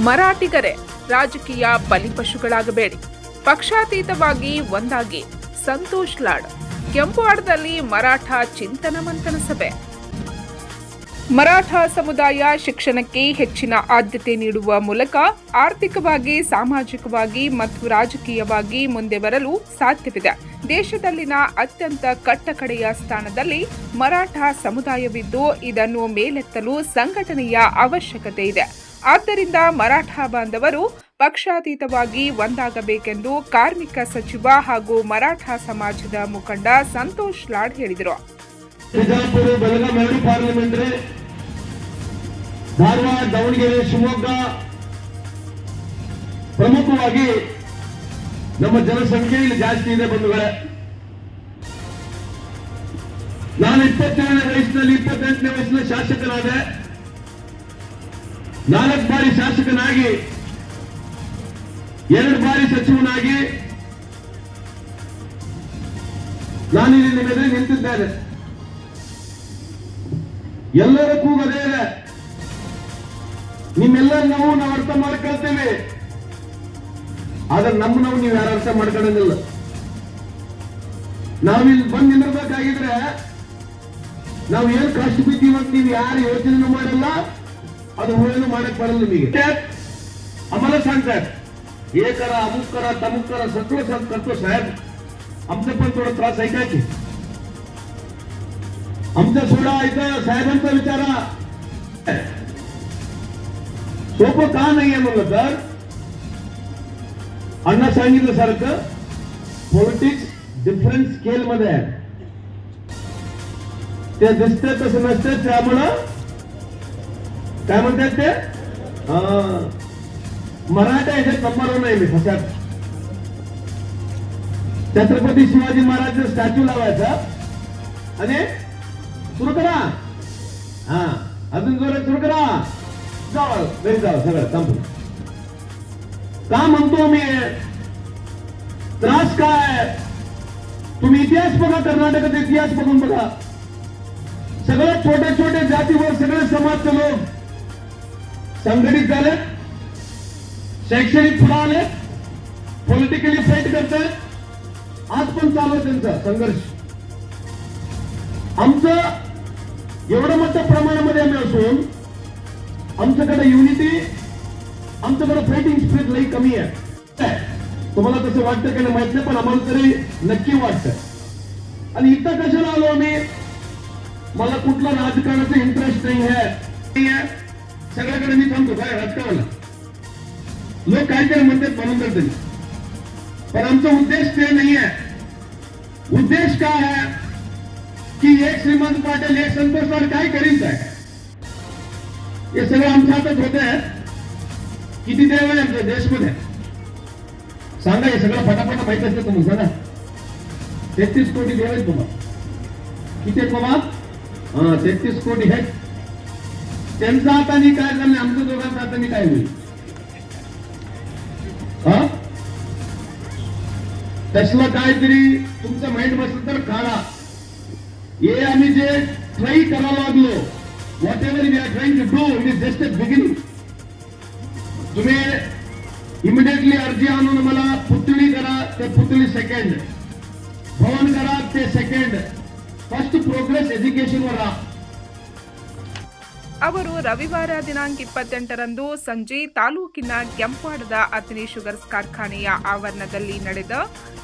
ಮರಾಠಿಗರೇ, ರಾಜಕೀಯ ಬಲಿಪಶುಗಳಾಗಬೇಡಿ. ಪಕ್ಷಾತೀತವಾಗಿ ಒಂದಾಗಿ. ಸಂತೋಷ್ ಲಾಡ್. ಕೆಂಪುವಾಡದಲ್ಲಿ ಮರಾಠ ಚಿಂತನ ಮಂಥನ ಸಭೆ. ಮರಾಠ ಸಮುದಾಯ ಶಿಕ್ಷಣಕ್ಕೆ ಹೆಚ್ಚಿನ ಆದ್ಯತೆ ನೀಡುವ ಮೂಲಕ ಆರ್ಥಿಕವಾಗಿ, ಸಾಮಾಜಿಕವಾಗಿ ಮತ್ತು ರಾಜಕೀಯವಾಗಿ ಮುಂದೆ ಬರಲು ಸಾಧ್ಯವಿದೆ. ದೇಶದಲ್ಲಿನ ಅತ್ಯಂತ ಕಟ್ಟಕಡೆಯ ಸ್ಥಾನದಲ್ಲಿ ಮರಾಠ ಸಮುದಾಯವಿದ್ದು ಇದನ್ನು ಮೇಲೆತ್ತಲು ಸಂಘಟನೆಯ ಅವಶ್ಯಕತೆ ಇದೆ. ಆದ್ದರಿಂದ ಮರಾಠ ಬಾಂಧವರು ಪಕ್ಷಾತೀತವಾಗಿ ಒಂದಾಗಬೇಕೆಂದು ಕಾರ್ಮಿಕ ಸಚಿವ ಹಾಗೂ ಮರಾಠ ಸಮಾಜದ ಮುಖಂಡ ಸಂತೋಷ್ ಲಾಡ್ ಹೇಳಿದರು. ಬಿಜಾಪುರ, ಬೆಳಗಾವಿ ಎರಡು ಪಾರ್ಲಿಮೆಂಟ್, ಧಾರವಾಡ, ದಾವಣಗೆರೆ, ಶಿವಮೊಗ್ಗ ಪ್ರಮುಖವಾಗಿ ನಮ್ಮ ಜನಸಂಖ್ಯೆ ಇಲ್ಲಿ ಜಾಸ್ತಿ ಇದೆ ಬಂಧುಗಳೇ. ನಾನು 27ನೇ ವಯಸ್ಸಿನಲ್ಲಿ 28ನೇ ವಯಸ್ಸಿನ ಶಾಸಕನಾದೆ. 4 ಬಾರಿ ಶಾಸಕನಾಗಿ 2 ಬಾರಿ ಸಚಿವನಾಗಿ ನಾನು ಇಲ್ಲಿ ನಿಮ್ಮ ಎದುರು ನಿಂತಿದ್ದೇನೆ. ಎಲ್ಲರ ಕೂಗದೇ ಇದೆ. ನಿಮ್ಮೆಲ್ಲರ ನಾವು ಅರ್ಥ ಮಾಡ್ಕೊಳ್ತೇವೆ, ಆದ್ರೆ ನಾವು ನೀವು ಯಾರು ಅರ್ಥ ಮಾಡ್ಕೊಳ್ಳೋದಿಲ್ಲ. ನಾವಿಲ್ಲಿ ಬಂದು ನಿಂದಿರ್ಬೇಕಾಗಿದ್ರೆ ನಾವು ಏನು ಕಷ್ಟ ಬಿದ್ದೀವಿ ಅಂತ ನೀವು ಯಾರು ಯೋಚನೆ ಮಾಡಲ್ಲ, ಅದು ಏನು ಮಾಡಕ್ ಬರಲ್ಲ ನಿಮಗೆ. आम्हाला सांगतात हे करा, अमुक करा, तमुक करा, सगळं करतो साहेब. आमचं पण थोडं त्रास आहे काय की आमचा सोडा ऐका, साहेबांचा विचारा. सोपं का नाहीये म्हणलं तर अण्णा सांगितलं सारखं पॉलिटिक्स डिफरंट स्केल मध्ये आहे. ते दिसते तसं नसते, त्यामुळं काय म्हणतात ते मराठा याच्यात नंबर 1 आहे. मी फसाद छत्रपती शिवाजी महाराजचं स्टॅच्यू लावायचा आणि सुरू करा. हा, अजून जोरात सुरू करा. जाऊ घरी जाऊ, सगळं संपलं. का म्हणतो मी त्रास काय? तुम्ही इतिहास बघा, कर्नाटकाचा इतिहास बघून बघा. सगळे छोटे छोटे जातीवर सगळे समाजचे लोक संघटित झाले, शैक्षणिक पुढे आले, पॉलिटिकली फाईट करतात. आज पण चालू आहे त्यांचा संघर्ष. आमचं एवढं मोठ्या प्रमाणामध्ये आम्ही असून आमच्याकडे युनिटी, आमच्याकडे फायटिंग स्पिरिट लई कमी आहे. तुम्हाला तसं वाटतं की नाही माहित नाही, पण आम्हाला तरी नक्की वाटतं. आणि इथं कशाला आलो आम्ही? मला कुठला राजकारणाचा इंटरेस्ट नाही आहे. सगळ्याकडे मी थांबतो काय राजकारणाला. लोक काय काय म्हणतात म्हणून करते, पण आमचा उद्देश ते नाही आहे. उद्देश काय आहे की एक श्रीमंत पाटील, एक संतोष लाड काय करीत आहे हे सगळं आमच्या हातात होते. किती देव आहे आमच्या देशमध्ये सांगा. हे सगळं फटाफट माहित असतं तुम्ही सांगा. 33 कोटी देव आहेत तुम्हाला. किती आहेत बाबा? 33 कोटी आहेत. त्यांचा हाताने काय झालं, आमच्या दोघांच्या हाताने काय होईल? तसलं काहीतरी तुमचं माइंड बसलं तर काढा. हे आम्ही जे ट्राय करायला लागलो, whatever we are trying to do, it is just a beginning. तुम्ही इमिडिएटली अर्जी आणून मला पुतळी करा, ते पुतळी सेकंड, भवन करा ते सेकंड, फर्स्ट प्रोग्रेस एज्युकेशन वर राहा. ಅವರು ರವಿವಾರ ದಿನಾಂಕ 28ರಂದು ಸಂಜೆ ತಾಲೂಕಿನ ಕೆಂಪುವಾಡದ ಅತನಿ ಶುಗರ್ಸ್ ಕಾರ್ಖಾನೆಯ ಆವರಣದಲ್ಲಿ ನಡೆದ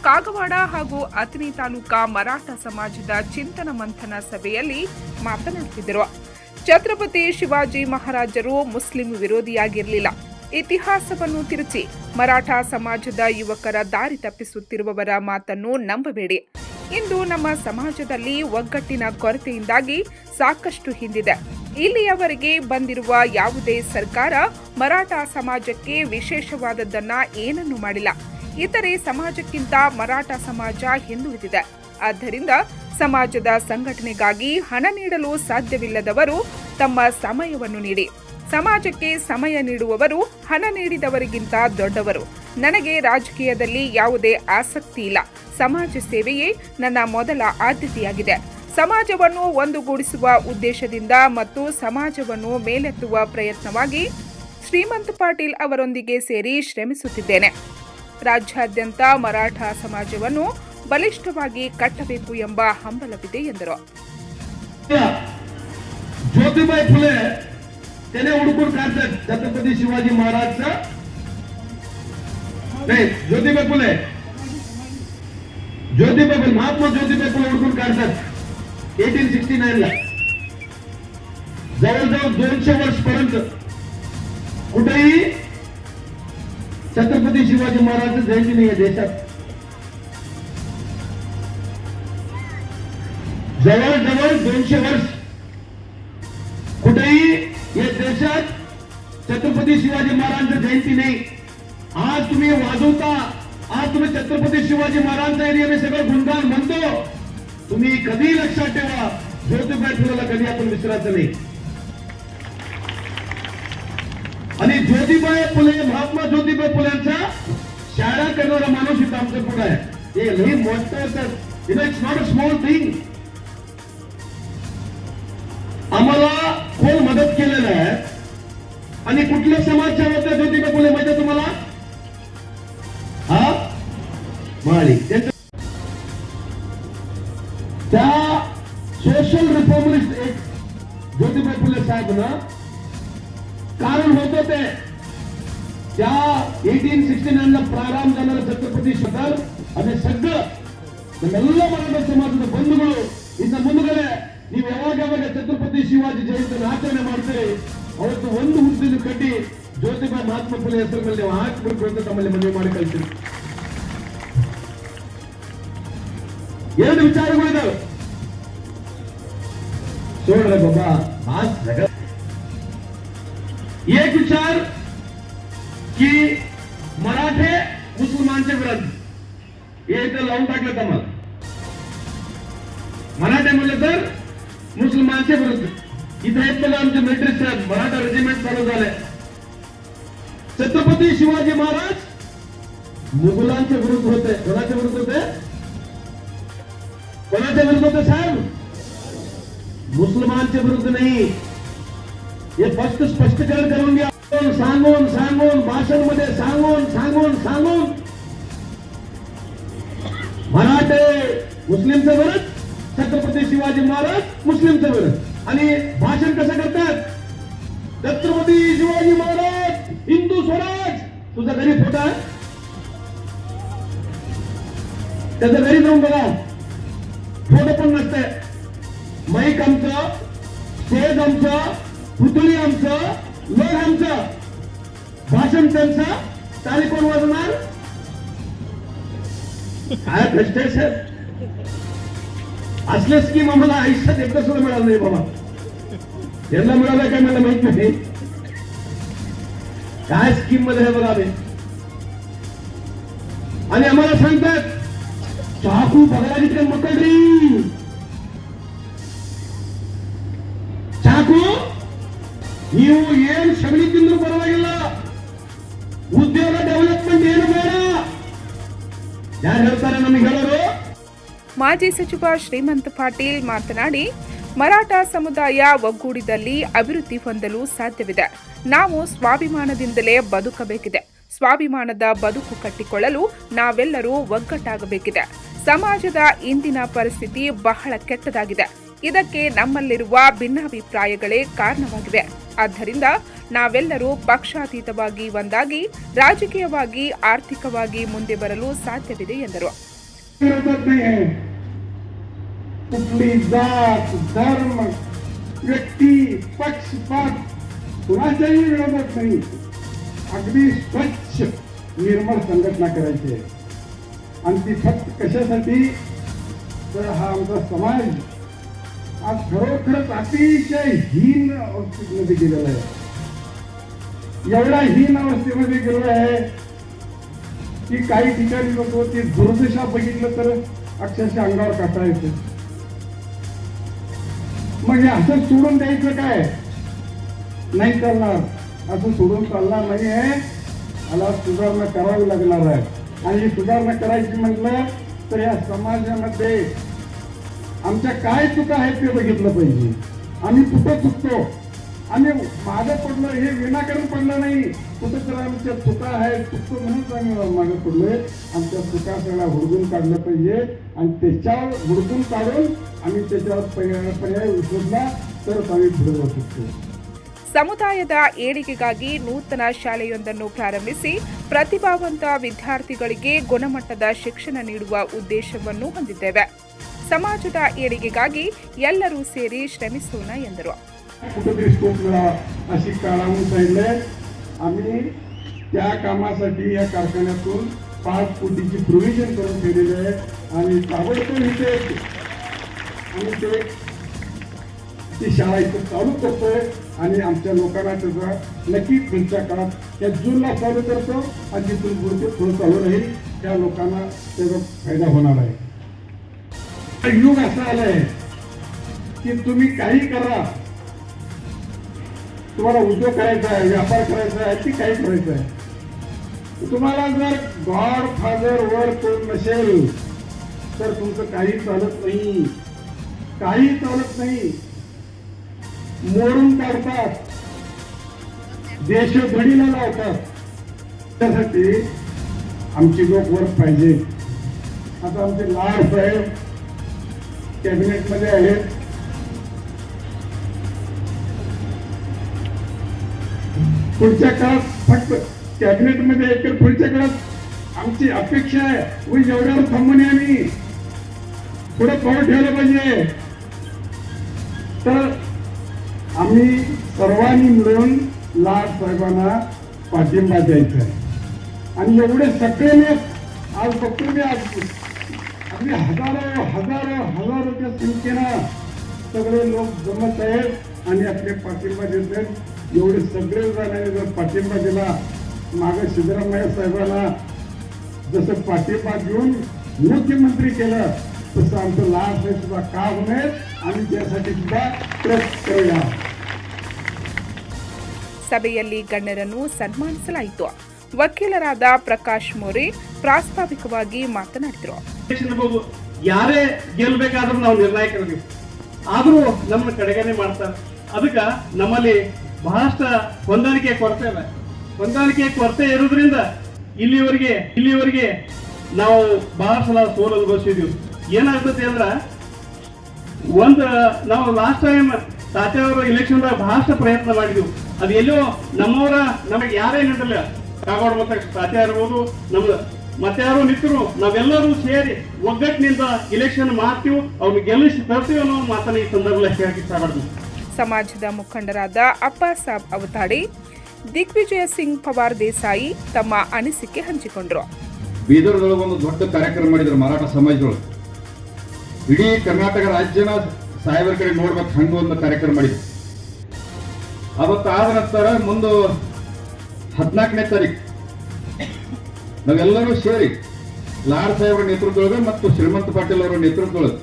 ಕಾಗವಾಡ ಹಾಗೂ ಅತನಿ ತಾಲೂಕಾ ಮರಾಠ ಸಮಾಜದ ಚಿಂತನ ಮಂಥನ ಸಭೆಯಲ್ಲಿ ಮಾತನಾಡುತ್ತಿದ್ದರು. ಛತ್ರಪತಿ ಶಿವಾಜಿ ಮಹಾರಾಜರು ಮುಸ್ಲಿಂ ವಿರೋಧಿಯಾಗಿರಲಿಲ್ಲ. ಇತಿಹಾಸವನ್ನು ತಿರುಚಿ ಮರಾಠ ಸಮಾಜದ ಯುವಕರ ದಾರಿ ತಪ್ಪಿಸುತ್ತಿರುವವರ ಮಾತನ್ನು ನಂಬಬೇಡಿ. ಇಂದು ನಮ್ಮ ಸಮಾಜದಲ್ಲಿ ಒಗ್ಗಟ್ಟಿನ ಕೊರತೆಯಿಂದಾಗಿ ಸಾಕಷ್ಟು ಹಿಂದಿದೆ. ಇಲ್ಲಿಯವರೆಗೆ ಬಂದಿರುವ ಯಾವುದೇ ಸರ್ಕಾರ ಮರಾಠ ಸಮಾಜಕ್ಕೆ ವಿಶೇಷವಾದದ್ದನ್ನ ಏನನ್ನೂ ಮಾಡಿಲ್ಲ. ಇತರೆ ಸಮಾಜಕ್ಕಿಂತ ಮರಾಠ ಸಮಾಜ ಹಿಂದುಳಿದಿದೆ. ಆದ್ದರಿಂದ ಸಮಾಜದ ಸಂಘಟನೆಗಾಗಿ ಹಣ ನೀಡಲು ಸಾಧ್ಯವಿಲ್ಲದವರು ತಮ್ಮ ಸಮಯವನ್ನು ನೀಡಿ. ಸಮಾಜಕ್ಕೆ ಸಮಯ ನೀಡುವವರು ಹಣ ನೀಡಿದವರಿಗಿಂತ ದೊಡ್ಡವರು. ನನಗೆ ರಾಜಕೀಯದಲ್ಲಿ ಯಾವುದೇ ಆಸಕ್ತಿ ಇಲ್ಲ. ಸಮಾಜ ಸೇವೆಯೇ ನನ್ನ ಮೊದಲ ಆದ್ಯತೆಯಾಗಿದೆ. ಸಮಾಜವನ್ನು ಒಂದುಗೂಡಿಸುವ ಉದ್ದೇಶದಿಂದ ಮತ್ತು ಸಮಾಜವನ್ನು ಮೇಲೆತ್ತುವ ಪ್ರಯತ್ನವಾಗಿ ಶ್ರೀಮಂತ್ ಪಾಟೀಲ್ ಅವರೊಂದಿಗೆ ಸೇರಿ ಶ್ರಮಿಸುತ್ತಿದ್ದೇನೆ. ರಾಜ್ಯಾದ್ಯಂತ ಮರಾಠ ಸಮಾಜವನ್ನು ಬಲಿಷ್ಠವಾಗಿ ಕಟ್ಟಬೇಕು ಎಂಬ ಹಂಬಲವಿದೆ ಎಂದರು. ज्योतिबाई फुले त्याने उडकून काढतात छत्रपती शिवाजी महाराजचा नाही. ज्योतिबाई फुले महात्मा ज्योतिबाई फुले उडकून काढतात 1869 ला. जवळजवळ 200 वर्ष पर्यंत कुठेही छत्रपती शिवाजी महाराज जयंती नाही आहे देशात. जवळजवळ 200 वर्ष कुठेही या देशात छत्रपती शिवाजी महाराजांची जयंती नाही. आज तुम्ही वाजवता, आज तुम्ही छत्रपती शिवाजी महाराजांचा एरिया मी सगळं गुणगान म्हणतो. तुम्ही कधी लक्षात ठेवा, ज्योतिबाई फुलेला कधी आपण विसरायचं नाही. आणि ज्योतिबाई फुले, महात्मा ज्योतिबाई फुलेंचा शाळा करणारा माणूस इथं आमच्या पुढे आहे. हे लई मोठं it's not a small thing. आम्हाला कोण मदत केलेलं आहे आणि कुठल्या समाजच्या होत्या ज्योतिबा फुले माहिती तुम्हाला? हा माळी. त्या सोशल रिफॉर्मिस्ट एक ज्योतिबा फुले साहेब ना कारण होतं ते त्या 1869 ला प्रारंभ झालेला छत्रपती शिवाजी आणि सगळं ನಮ್ಮೆಲ್ಲ ಮರಾಠ ಸಮಾಜದ ಬಂಧುಗಳು ಇನ್ನು ಮುಂದುಗಡೆ ನೀವು ಯಾವಾಗ ಛತ್ರಪತಿ ಶಿವಾಜಿ ಜಯಂತಿಯನ್ನು ಆಚರಣೆ ಮಾಡ್ತೀರಿ ಅವತ್ತು ಒಂದು ಹುದ್ದೆಯನ್ನು ಕಟ್ಟಿ ಜ್ಯೋತಿಬಾ ಮಹಾತ್ಮ ಫುಲೆ ಹೆಸರು ಮೇಲೆ ನೀವು ಹಾಕ್ಬಿಡ್ಬೇಕು ಅಂತ ತಮ್ಮಲ್ಲಿ ಮನವಿ ಮಾಡಿ ಕಳಿಸ್ತೀವಿ. ಎರಡು ವಿಚಾರಗಳಿದಾವೆ सोड रे बाबा. आज जगत एक विचार की मराठे मुसलमानच्या विरुद्ध हे इथं लावून टाकलं आम्हाला. मराठे म्हणलं तर मुसलमानच्या विरुद्ध. इथं एक पहिला आमचे मिलिटरी साहेब मराठा रेजिमेंट चालू झाले. छत्रपती शिवाजी महाराज मुघलांच्या विरुद्ध होते. कोणाच्या विरुद्ध होते? कोणाच्या विरुद्ध होते साहेब? मुसलमानच्या विरुद्ध नाही. हे फक्त स्पष्टीकरण करून घ्या. सांगून सांगून भाषण मध्ये सांगून सांगून सांगून मराठे मुस्लिमच्या विरुद्ध, छत्रपती शिवाजी महाराज मुस्लिमच्या विरुद्ध. आणि भाषण कसं करतात? छत्रपती शिवाजी महाराज हिंदू स्वराज. तुझा घरी फोटो आहे? त्याच्या घरी जाऊन बघा, फोटो पण नसते. माईक आमचं, स्टेज आमचं, पुतळी आमचं, लोक आमचं, भाषण त्यांचं, टाळी कोण वाजवणार? काय भ्रष्टाचार. असले स्कीम आम्हाला आयुष्यात एकदा सुद्धा मिळालं नाही बाबा. यांना मिळालं काय मला माहित नाही. काय स्कीम मध्ये आहे बघा. आणि आम्हाला सांगतात चाकू बघायला तिथे मकडरी ಚಾಕು ನೀವು ಏನ್ ಶಗಣಿ ತಿಂದ್ರು ಪರವಾಗಿಲ್ಲ, ಉದ್ಯೋಗ ಡೆವಲಪ್ಮೆಂಟ್ ಏನು ಬೇಡ. ಯಾರು ಹೇಳ್ತಾರೆ ನಮಗೆ ಹೇಳೋರು? ಮಾಜಿ ಸಚಿವ ಶ್ರೀಮಂತ್ ಪಾಟೀಲ್ ಮಾತನಾಡಿ, ಮರಾಠ ಸಮುದಾಯ ಒಗ್ಗೂಡಿದಲ್ಲಿ ಅಭಿವೃದ್ಧಿ ಹೊಂದಲು ಸಾಧ್ಯವಿದೆ. ನಾವು ಸ್ವಾಭಿಮಾನದಿಂದಲೇ ಬದುಕಬೇಕಿದೆ. ಸ್ವಾಭಿಮಾನದ ಬದುಕು ಕಟ್ಟಿಕೊಳ್ಳಲು ನಾವೆಲ್ಲರೂ ಒಗ್ಗಟ್ಟಾಗಬೇಕಿದೆ. ಸಮಾಜದ ಇಂದಿನ ಪರಿಸ್ಥಿತಿ ಬಹಳ ಕೆಟ್ಟದಾಗಿದೆ. ಇದಕ್ಕೆ ನಮ್ಮಲ್ಲಿರುವ ಭಿನ್ನಾಭಿಪ್ರಾಯಗಳೇ ಕಾರಣವಾಗಿವೆ. ಆದ್ದರಿಂದ ನಾವೆಲ್ಲರೂ ಪಕ್ಷಾತೀತವಾಗಿ ಒಂದಾಗಿ ರಾಜಕೀಯವಾಗಿ ಆರ್ಥಿಕವಾಗಿ ಮುಂದೆ ಬರಲು ಸಾಧ್ಯವಿದೆ ಎಂದರು. कुठली जात धर्म व्यक्ती पक्षपात कुणाच्याही विरोधात नाही. अगदी स्वच्छ निर्मळ संघटना करायची आहे. आणि ती फक्त कशासाठी तर हा आमचा समाज आज खरोखरच अतिशय हीन अवस्थेमध्ये गेलेला आहे. एवढा हीन अवस्थेमध्ये गेलेला आहे की काही ठिकाणी लोक ते दुर्दशा बघितलं तर अक्षरशः अंगावर काटा येतो. मग हे असं सोडून द्यायचं काय? नाही चालणार. असं सोडून चालणार नाही आहे. मला सुधारणा करावी लागणार आहे. आणि ही सुधारणा करायची म्हटलं तर या समाजामध्ये आमच्या काय चुका आहेत ते बघितलं पाहिजे. आम्ही कुठं चुकतो आणि मागं पडलं हे विनाकारण पडलं नाही, कुठं तर आमच्या चुका आहेत, चुकतो म्हणूनच आम्ही मागं पडलोय. आमच्या चुका सगळ्या हुडकून काढलं पाहिजे आणि त्याच्यावर हुडकून काढून आम्ही त्याच्यावर पर्याय शोधला तरच आम्ही पुढे जाऊ शकतो. ಸಮುದಾಯದ ಏಳಿಗೆಗಾಗಿ ನೂತನ ಶಾಲೆಯೊಂದನ್ನು ಪ್ರಾರಂಭಿಸಿ ಪ್ರತಿಭಾವಂತ ವಿದ್ಯಾರ್ಥಿಗಳಿಗೆ ಗುಣಮಟ್ಟದ ಶಿಕ್ಷಣ ನೀಡುವ ಉದ್ದೇಶವನ್ನು ಹೊಂದಿದ್ದೇವೆ. ಸಮಾಜದ ಏಳಿಗೆಗಾಗಿ ಎಲ್ಲರೂ ಸೇರಿ ಶ್ರಮಿಸೋಣ ಎಂದರು. कुठेतरी स्कोप मिळावा अशी काळावून सांगितलंय. आम्ही त्या कामासाठी या कारखान्यातून 5 कोटीची प्रोव्हिजन करून ठेवलेली आहे आणि ताबडतोब इथे आम्ही ती शाळा इथं चालू करतोय आणि आमच्या लोकांना त्याचा नक्की पुढच्या काळात या जूनला चालू करतो आणि तिथून पुढे थोडं चालू राहील. त्या लोकांना त्याचा फायदा होणार आहे. युग असं आलंय की तुम्ही काही करा, तुम्हाला उद्योग करायचा आहे, व्यापार करायचा आहे की काही करायचं आहे, तुम्हाला जर गॉड फादर वर कोण नसेल तर तुमचं काही चालत नाही, काही चालत नाही. मोडून काढतात, देशोधडीला लावतात. त्यासाठी आमची लोक वर पाहिजे. आता आमचे लाड साहेब कॅबिनेट मध्ये आहेत. पुढच्या काळात फक्त कॅबिनेट मध्ये एक पुढच्या काळात आमची अपेक्षा आहे व एवढ्यावर थांबून आम्ही थोडं पाऊल ठेवलं पाहिजे. तर आम्ही सर्वांनी मिळून लाड साहेबांना पाठिंबा द्यायचा आहे आणि एवढे सगळे लोक आज बघतो मी अगदी हजारोच्या संख्येनं सगळे लोक जमत आहेत आणि आपले पाठिंबा देत आहेत. एवढे सगळे जणांनी जर पाठिंबा दिला, मागे सिद्धरामय्या साहेबांना जसं पाठिंबा देऊन मुख्यमंत्री केलं तसं आमचं लाड साहेब सुद्धा का होणे आम्ही त्यासाठी सुद्धा प्रयत्न करूया. ಸಭೆಯಲ್ಲಿ ಗಣ್ಯರನ್ನು ಸನ್ಮಾನಿಸಲಾಯಿತು. ವಕೀಲರಾದ ಪ್ರಕಾಶ್ ಮೋರೆ ಪ್ರಾಸ್ತಾವಿಕವಾಗಿ ಮಾತನಾಡಿದರು. ಯಾರೇ ಗೆಲ್ಬೇಕಾದ್ರೂ ನಾವು ನಿರ್ಣಾಯಕರಿದ್ದೀವಿ, ಆದ್ರೂ ನಮ್ಮನ್ನ ಕಡೆಗಣೆ ಮಾಡ್ತಾರೆ. ಅದಕ್ಕೆ ನಮ್ಮಲ್ಲಿ ಬಹಳಷ್ಟು ಹೊಂದಾಣಿಕೆ ಕೊರತೆ ಇದೆ. ಹೊಂದಾಣಿಕೆ ಕೊರತೆ ಇರೋದ್ರಿಂದ ಇಲ್ಲಿವರೆಗೆ ನಾವು ಬಹಳ ಸಲ ಸೋಲು ಅನುಭವಿಸಿದೀವಿ. ಏನಾಗ್ತದೆ ಅಂದ್ರೆ ನಾವು ಲಾಸ್ಟ್ ಟೈಮ್ ತಾತ್ಯಾವರ ಇಲೆಕ್ಷನ್ ಬಹಳಷ್ಟು ಪ್ರಯತ್ನ ಮಾಡಿದ್ವಿ. ಅದು ಎಲ್ಲೋ ನಮಗೆ ಯಾರೇ ನಿಂತಿಲ್ಲ, ಕಾಗೋಡು ಮತ್ತೆ ತಾತ್ಯ ಇರ್ಬೋದು, ನಮ್ದು ಮತ್ತೆ ಯಾರು ನಿಂತರು ನಾವೆಲ್ಲರೂ ಸೇರಿ ಒಗ್ಗಟ್ಟಿನಿಂದ ಇಲೆಕ್ಷನ್ ಮಾಡ್ತೀವಿ, ಅವ್ರನ್ನ ಗೆಲ್ಲಿಸಿ ತರ್ತೀವಿ ಅನ್ನೋ ಮಾತನ್ನ ಈ ಸಂದರ್ಭದಲ್ಲಿ ಹೇಳಕ್ಕೆ ಇಷ್ಟಪಡ್ತೀವಿ. ಸಮಾಜದ ಮುಖಂಡರಾದ ಅಪ್ಪಾಸಾಬ್ ಅವತಾಡಿ, ದಿಗ್ವಿಜಯ ಸಿಂಗ್ ಪವಾರ್ ದೇಸಾಯಿ ತಮ್ಮ ಅನಿಸಿಕೆ ಹಂಚಿಕೊಂಡರು. ಬೀದರ್ದೊಳಗೆ ಒಂದು ದೊಡ್ಡ ಕಾರ್ಯಕ್ರಮ ಮಾಡಿದ್ರು ಮರಾಠ ಸಮಾಜದೊಳಗೆ. ಇಡೀ ಕರ್ನಾಟಕ ರಾಜ್ಯನ ಸಾಹೇಬರ ಕಡೆ ನೋಡ್ಬೇಕು ಹಂಗ ಒಂದು ಕಾರ್ಯಕ್ರಮ ಮಾಡಿದ್ರು. ಅವತ್ತಾದ ನಂತರ ಮುಂದೆ 14ನೇ ತಾರೀಕು ನಾವೆಲ್ಲರೂ ಸೇರಿ ಲಾಡ್ ಸಾಹೇಬರ ನೇತೃತ್ವದೊಳಗೆ ಮತ್ತು ಶ್ರೀಮಂತ ಪಾಟೀಲ್ ಅವರ ನೇತೃತ್ವದೊಳಗೆ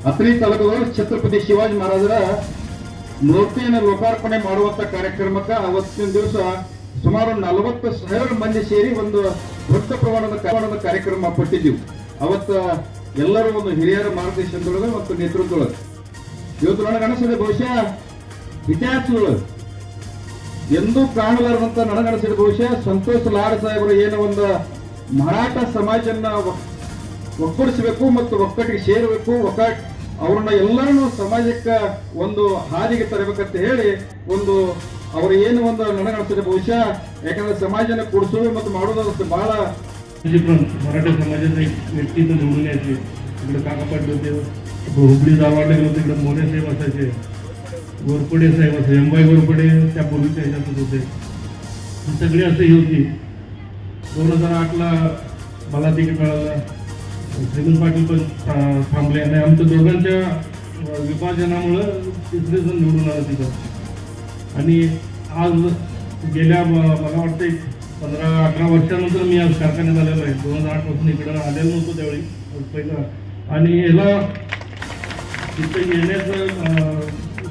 ಅಥಣಿ ತಾಲೂಕದೊಳಗೆ ಛತ್ರಪತಿ ಶಿವಾಜಿ ಮಹಾರಾಜರ ಮೂರ್ತಿಯನ್ನು ಲೋಕಾರ್ಪಣೆ ಮಾಡುವಂತ ಕಾರ್ಯಕ್ರಮಕ್ಕೆ ಅವತ್ತಿನ ದಿವಸ ಸುಮಾರು 40,000 ಮಂದಿ ಸೇರಿ ಒಂದು ದೊಡ್ಡ ಪ್ರಮಾಣದ ಕಾರ್ಯಕ್ರಮ ಪಟ್ಟಿದ್ದೀವಿ. ಅವತ್ತ ಎಲ್ಲರೂ ಒಂದು ಹಿರಿಯರ ಮಾರ್ಗದರ್ಶನದೊಳಗೆ ಮತ್ತು ನೇತೃತ್ವದೊಳಗೆ ಇವತ್ತು ನನಗೆ ಅನಿಸಿದೆ, ಬಹುಶಃ ಇತಿಹಾಸದೊಳಗೆ ಎಂದೂ ಕಾಣಲಾರದಂತ ನನಗನಿಸಿದ ಬಹುಶಃ ಸಂತೋಷ್ ಲಾಡ್ ಸಾಹೇಬರು ಏನೋ ಒಂದು ಮರಾಠ ಸಮಾಜನ್ನ ಒಗ್ಗೂಡಿಸಬೇಕು ಮತ್ತು ಒಕ್ಕಟ್ಟಿಗೆ ಸೇರಬೇಕು, ಅವ್ರನ್ನ ಎಲ್ಲರನ್ನೂ ಸಮಾಜಕ್ಕೆ ಒಂದು ಹಾದಿಗೆ ತರಬೇಕಂತ ಹೇಳಿ ಒಂದು ಅವರು ಏನು ಒಂದು ನನಗನಿಸಿದೆ ಬಹುಶಃ. ಯಾಕಂದ್ರೆ ಸಮಾಜನ ಕೂಡಿಸೋದು ಮತ್ತು ಮಾಡೋದು ಬಹಳ मराठा समाजाचं एक व्यक्तीचं निवडून यायचे. इकडे काका पाटील होते, हुबळी दारवाडला गेलो तिकडे मोरे साहेब असायचे, गोरपडे साहेब असायचे, अंबाई गोरपडे त्या पूर्वीच्या ह्याच्यातच होते. सगळे असे ही होती. 2008ला मला तिकीट मिळालं, श्रीमंत पाटील पण थांबले आणि आमच्या दोघांच्या विभाजनामुळं तिसरे जण निवडून आलं तिथं. आणि आज गेल्या मला वाटतं 15-18 वर्षानंतर मी आज कारखान्यात आलेलो आहे. 2008 पासून इकडं आलेलो नव्हतो त्यावेळी पहिला. आणि याला तिथं येण्याचं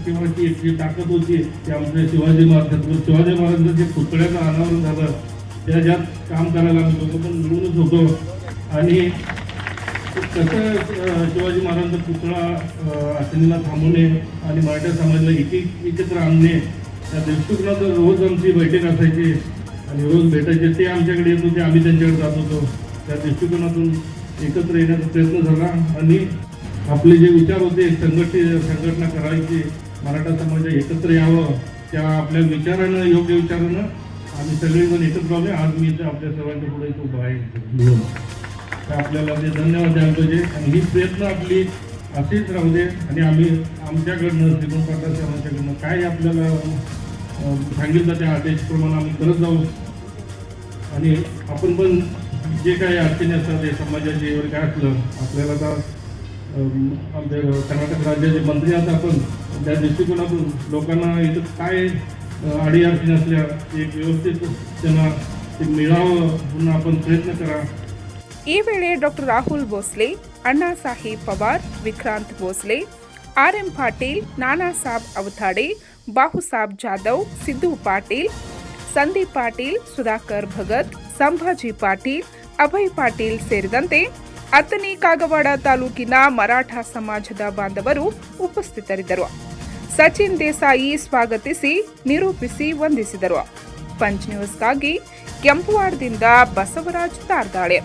किंवा ती जी ताकद होती ती आमच्या शिवाजी महाराजांचं जे पुतळ्याचं अनावरण झालं त्याच्यात काम करायला आम्ही दोघं पण मिळूनच होतो. आणि कसं शिवाजी महाराजांचा पुतळा असेलीला थांबवणे आणि मराठा समाजाला एकत्र आणणे त्या दृष्टिकोनातून रोज आमची बैठक असायची आणि रोज भेटायचे. ते आमच्याकडे येत होते, आम्ही त्यांच्याकडे जात होतो. त्या दृष्टिकोनातून एकत्र येण्याचा प्रयत्न झाला आणि आपले जे विचार होते संघटना करायची, मराठा समाज एकत्र यावं, त्या आपल्या विचारानं, योग्य विचारानं आम्ही सगळेजण एकत्र आले. आज मी इथं आपल्या सर्वांच्या पुढे उभा आहे. तर आपल्याला ते धन्यवाद द्यायला पाहिजे आणि ही प्रयत्न आपली अशीच राहू दे आणि आम्ही आमच्याकडनं श्रीमंत पाटील साहेबांच्याकडनं काय आपल्याला सांगितलं त्या आदेशप्रमाणे आम्ही करत जाऊ आणि आपण पण जे काही अडचणी असतात ते समाजाचे वगैरे काय असलं आपल्याला आता आमच्या कर्नाटक राज्याचे मंत्री आहात आपण, त्या दृष्टिकोनातून लोकांना इथं काय अडीअडचणी असल्या एक व्यवस्थित त्यांना ते मिळावं म्हणून आपण प्रयत्न करा. ಈ ವೇಳೆ ಡಾಕ್ಟರ್ ರಾಹುಲ್ ಭೋಸ್ಲೆ, ಅಣ್ಣಾ ಸಾಹೇಬ್ ಪವಾರ್, ವಿಕ್ರಾಂತ್ ಭೋಸ್ಲೆ, ಆರ್.ಎಂ. ಪಾಟೀಲ್, ನಾನಾ ಸಾಬ್ ಅವತಾಡೆ, ಬಾಹುಸಾಬ್ ಜಾಧವ್, ಸಿದ್ದು ಪಾಟೀಲ್, ಸಂದೀಪ್ ಪಾಟೀಲ್, ಸುಧಾಕರ್ ಭಗತ್, ಸಂಭಾಜಿ ಪಾಟೀಲ್, ಅಭಯ್ ಪಾಟೀಲ್ ಸೇರಿದಂತೆ ಅಥಣಿ ಕಾಗವಾಡ ತಾಲೂಕಿನ ಮರಾಠ ಸಮಾಜದ ಬಾಂಧವರು ಉಪಸ್ಥಿತರಿದ್ದರು. ಸಚಿನ್ ದೇಸಾಯಿ ಸ್ವಾಗತಿಸಿ ನಿರೂಪಿಸಿ ವಂದಿಸಿದರು. ಪಂಚ್ ನ್ಯೂಸ್ಗಾಗಿ ಕೆಂಪುವಾಡದಿಂದ ಬಸವರಾಜ್ ತಾರ್ದಾಳೆ.